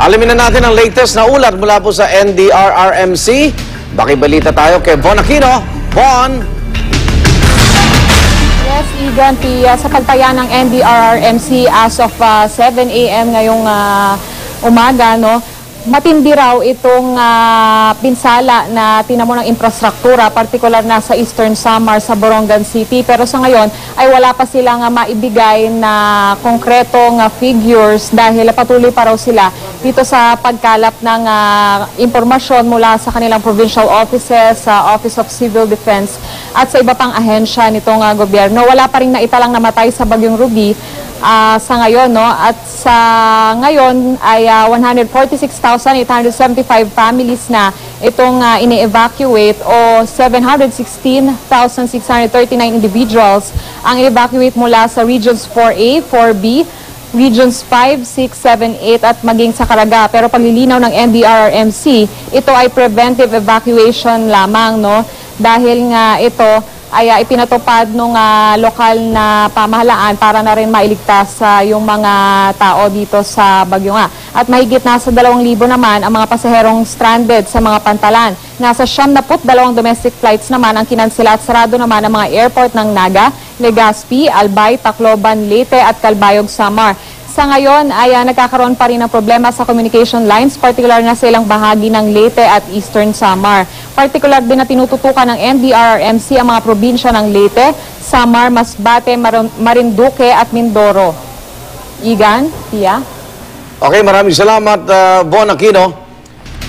Alamin na natin ang latest na ulat mula po sa NDRRMC. Bakibalita tayo kay Bon Aquino. Bon! Yes, Igan, sa pagtaya ng NDRRMC as of 7 a.m. ngayong umaga, no? Matindi raw itong pinsala na tinamo ng infrastruktura, partikular na sa Eastern Samar sa Borongan City. Pero sa ngayon ay wala pa silang maibigay na konkretong figures dahil patuloy pa raw sila dito sa pagkalap ng impormasyon mula sa kanilang provincial offices, sa Office of Civil Defense at sa iba pang ahensya nitong gobyerno. Wala pa rin naitalang namatay sa Bagyong Ruby sa ngayon, no? At sa ngayon ay 146,875 families na itong ini-evacuate o 716,639 individuals ang i-evacuate mula sa Regions 4A, 4B, Regions 5, 6, 7, 8 at maging sa Caraga. Pero paglilinaw ng NDRRMC, ito ay preventive evacuation lamang, no? Dahil nga ito ay ipinatupad ng lokal na pamahalaan para na rin mailigtas yung mga tao dito sa Bagyo nga. At mahigit nasa 2,000 naman ang mga pasaherong stranded sa mga pantalan. Nasa 72 domestic flights naman ang kinansela at sarado naman ang mga airport ng Naga, Legazpi, Albay, Tacloban, Leyte at Calbayog, Samar. Sa ngayon ay nagkakaroon pa rin ng problema sa communication lines, particular na sa ilang bahagi ng Leyte at Eastern Samar. Particular din na tinututukan ng NDRRMC ang mga probinsya ng Leyte, Samar, Masbate, Marinduque at Mindoro. Igan, Pia? Okay, maraming salamat, Bon Aquino.